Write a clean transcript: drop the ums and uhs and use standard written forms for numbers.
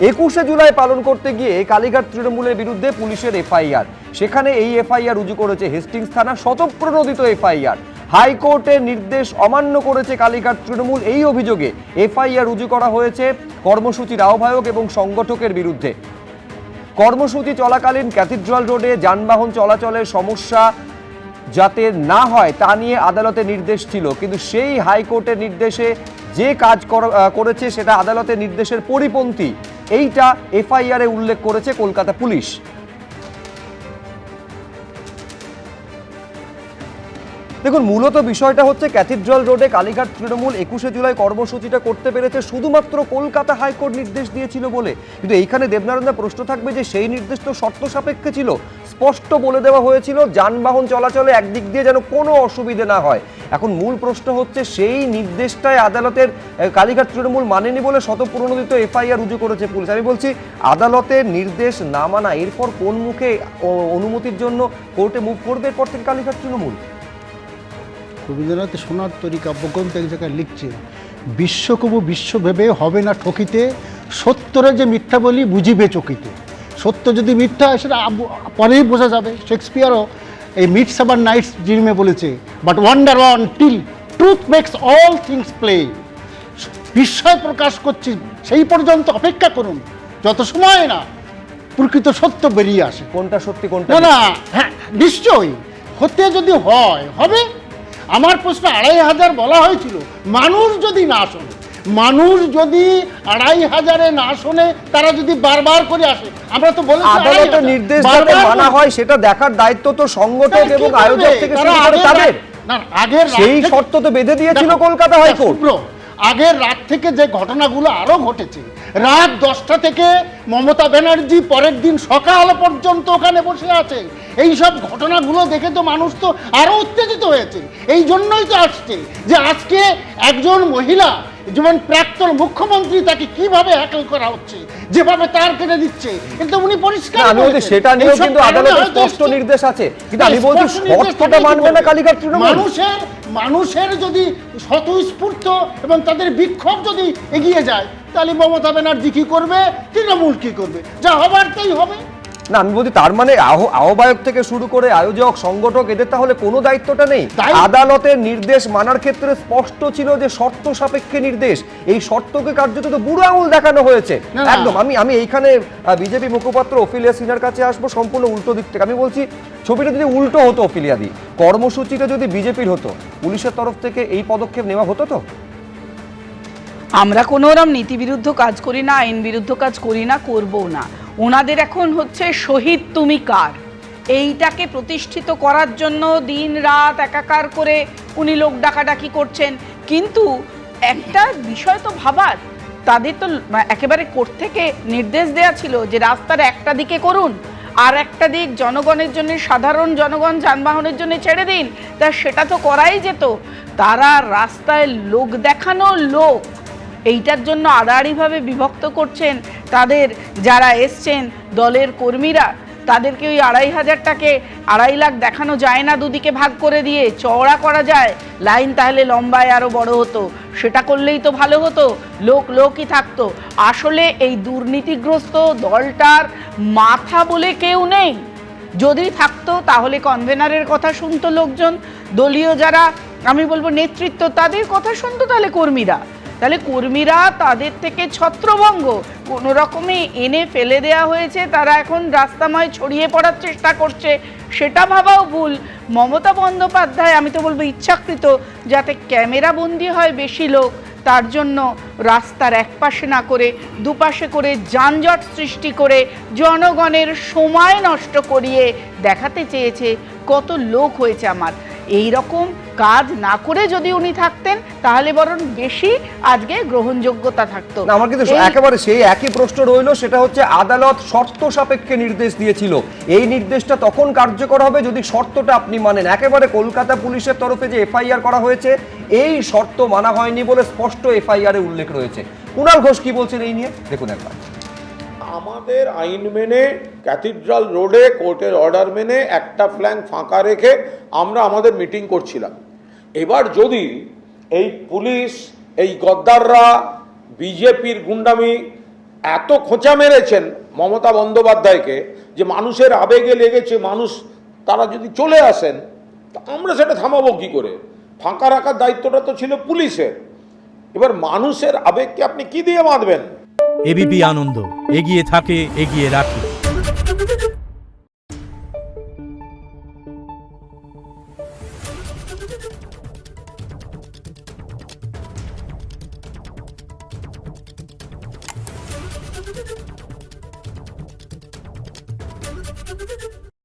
21শে জুলাই পালন করতে গিয়ে কালীঘাট তৃণমূলের বিরুদ্ধে পুলিশের এফআইআর, সেখানে এই এফআইআর রুজু করেছে হেস্টিংস থানা, স্বতঃপ্রণোদিত এফআইআর। হাইকোর্টের নির্দেশ অমান্য করেছে কালীঘাট তৃণমূল, এই অভিযোগে এফআইআর রুজু করা হয়েছে কর্মসূচির আহ্বায়ক এবং সংগঠকের বিরুদ্ধে। কর্মসূচি চলাকালীন ক্যাথিড্রাল রোডে যানবাহন চলাচলের সমস্যা যাতে না হয় তা নিয়ে আদালতের নির্দেশ ছিল, কিন্তু সেই হাইকোর্টের নির্দেশে যে কাজ করেছে সেটা আদালতের নির্দেশের পরিপন্থী, এইটা এফআইআর এ উল্লেখ করেছে কলকাতা পুলিশ। দেখুন, মূলত বিষয়টা হচ্ছে ক্যাথিড্রাল রোডে কালীঘাট তৃণমূল 21শে জুলাই কর্মসূচিটা করতে পেরেছে শুধুমাত্র কলকাতা হাইকোর্ট নির্দেশ দিয়েছিল বলে। কিন্তু এইখানে দেবনারায়ণদা প্রশ্ন থাকবে যে সেই নির্দেশ তো শর্ত সাপেক্ষে ছিল, স্পষ্ট বলে দেওয়া হয়েছিল যানবাহন চলাচলে একদিক দিয়ে যেন কোনো অসুবিধে না হয়। এখন মূল প্রশ্ন হচ্ছে সেই নির্দেশটায় আদালতের কালীঘাট তৃণমূল মানেনি বলে স্বতঃপ্রণোদিত এফআইআর রুজু করেছে পুলিশ। আমি বলছি, আদালতের নির্দেশ না মানা, এরপর কোন মুখে অনুমতির জন্য কোর্টে মুভ করবে এরপর থেকে কালীঘাট তৃণমূল? রবীন্দ্রনাথ সোনার তরী কাব্যগ্রন্থ এক জায়গায় লিখছে, বিশ্বকবু বিশ্ব ভেবে হবে না ঠকিতে, সত্যরে যে মিথ্যা বলি বুঝিবে চকিতে। সত্য যদি মিথ্যা হয় সেটা পরেই বোঝা যাবে। শেক্সপিয়ারও এই মিডসামার নাইটস ড্রিমে বলেছে, but wonder on till truth makes all things plain. বিস্ময় প্রকাশ করছি সেই পর্যন্ত অপেক্ষা করুন, যত সময় না প্রকৃত সত্য বেরিয়ে আসে। কোনটা সত্যি কোনটা না, হ্যাঁ নিশ্চয়ই হতে যদি হয় হবে। আমার প্রশ্ন 2500 বলা হয়েছিল, মানুষ যদি না শোনে, মানুষ যদি 2500-এ না শোনে, তারা যদি বারবার করে আসে, আমরা তো বলেছি আদালতের নির্দেশ যাতে মানা হয় সেটা দেখার দায়িত্ব তো সংগঠক এবং আয়োজক থেকে শুরু করে তাদের। না, আগের সেই শর্ত তো বেঁধে দিয়েছিল কলকাতা হাইকোর্ট। আগের রাত থেকে যে ঘটনাগুলো আরো ঘটেছে, রাত 10টা থেকে মমতা ব্যানার্জি পরের দিন সকাল পর্যন্ত ওখানে বসে আছে, এই সব ঘটনাগুলো দেখে তো মানুষ তো আরো উত্তেজিত হয়েছে। এই জন্যই তো আসছে যে আজকে একজন মহিলা, যেমন প্রাক্তন মুখ্যমন্ত্রী, তাকে কিভাবে হ্যাকেল করা হচ্ছে, যেভাবে তার কেটে দিচ্ছে, কিন্তু উনি পরিষ্কার আমি বলছি সেটা নিয়েও কিন্তু আদালতের স্পষ্ট নির্দেশ আছে, কিন্তু আমি বলছি শর্তটা মানবে না কালীঘাট তৃণমূল। মানুষের যদি স্বতঃস্ফূর্ত এবং তাদের বিক্ষোভ যদি এগিয়ে যায়, তাহলে মমতা ব্যানার্জি কি করবে, তৃণমূল কি করবে, যা হবার তাই হবে। না, আমি বলছি তার মানে আহ্বায়ক থেকে শুরু করে আয়োজক, সংগঠক, এদের তাহলে কোনো দায়িত্বটা নেই? আদালতের নির্দেশ মানার ক্ষেত্রে স্পষ্ট ছিল যে শর্ত সাপেক্ষে নির্দেশ, এই শর্তকে কার্যত তো বুড়ো আঙুল দেখানো হয়েছে একদম। আমি এইখানে বিজেপি মুখপাত্র অফিলিয়া সিনহার কাছে আসবো সম্পূর্ণ উল্টো দিক থেকে। আমি বলছি, ছবিটা যদি উল্টো হতো, অফিলিয়া দি, কর্মসূচিটা যদি বিজেপির হতো, পুলিশের তরফ থেকে এই পদক্ষেপ নেওয়া হতো তো? আমরা কোনো ওরম নীতিবিরুদ্ধ কাজ করি না, আইন বিরুদ্ধ কাজ করি না, করবো না। ওনাদের এখন হচ্ছে শহীদ তুমি কার, এইটাকে প্রতিষ্ঠিত করার জন্য দিন রাত একাকার করে উনি লোক ডাকাডাকি করছেন। কিন্তু একটা বিষয় তো ভাবার, তাদের তো একেবারে কোর্ট থেকে নির্দেশ দেয়া ছিল যে রাস্তার একটা দিকে করুন, আর একটা দিক জনগণের জন্য, সাধারণ জনগণ যানবাহনের জন্য ছেড়ে দিন। তা সেটা তো করাই যেত। তারা রাস্তায় লোক দেখানো লোক এইটার জন্য আড়াআড়িভাবে বিভক্ত করছেন। তাদের যারা এসছেন দলের কর্মীরা, তাদেরকে ওই 2500টাকে 2.5 লাখ দেখানো যায় না, দুদিকে ভাগ করে দিয়ে চওড়া করা যায়, লাইন তাহলে লম্বায় আরও বড় হতো, সেটা করলেই তো ভালো হতো, লোকই থাকতো। আসলে এই দুর্নীতিগ্রস্ত দলটার মাথা বলে কেউ নেই। যদি থাকতো তাহলে কনভেনারের কথা শুনতো লোকজন, দলীয় যারা আমি বলবো নেতৃত্ব, তাদের কথা শুনতো তাহলে কর্মীরা তাদের থেকে ছত্রভঙ্গ কোনো রকমে এনে ফেলে দেয়া হয়েছে। তারা এখন রাস্তাময় ছড়িয়ে পড়ার চেষ্টা করছে, সেটা ভাবাও ভুল। মমতা বন্দ্যোপাধ্যায় আমি তো বলবো ইচ্ছাকৃত, যাতে ক্যামেরা বন্দি হয় বেশি লোক, তার জন্য রাস্তার একপাশে না করে দুপাশে করে যানজট সৃষ্টি করে জনগণের সময় নষ্ট করিয়ে দেখাতে চেয়েছে কত লোক হয়েছে আমার। এই রকম কাজ না করে যদি উনি থাকতেন তাহলে বরং বেশি আজকে গ্রহণযোগ্যতা থাকতো। আমার কিন্তু একেবারে সেই একই প্রশ্ন রইলো, সেটা হচ্ছে আদালত শর্ত সাপেক্ষে নির্দেশ দিয়েছিল, এই নির্দেশটা তখন কার্যকর হবে যদি শর্তটা আপনি মানেন। একেবারে কলকাতা পুলিশের তরফে যে এফআইআর করা হয়েছে, এই শর্ত মানা হয়নি বলে স্পষ্ট এফআইআর এ উল্লেখ রয়েছে। কুণাল ঘোষ কি বলছেন এই নিয়ে, দেখুন একবার। আমাদের আইন মেনে ক্যাথিড্রাল রোডে কোর্টের অর্ডার মেনে একটা ফ্ল্যাঙ্ক ফাঁকা রেখে আমরা আমাদের মিটিং করছিলাম। এবার যদি এই পুলিশ, এই গদ্দাররা, বিজেপির গুন্ডামি এত খোঁচা মেরেছেন মমতা বন্দ্যোপাধ্যায়কে যে মানুষের আবেগে লেগেছে, মানুষ তারা যদি চলে আসেন তা আমরা সেটা থামাবো কি করে? ফাঁকা রাখার দায়িত্বটা তো ছিল পুলিশের। এবার মানুষের আবেগকে আপনি কি দিয়ে বাঁধবেন? এবিপি আনন্দ, এগিয়ে থাকে, এগিয়ে রাখে।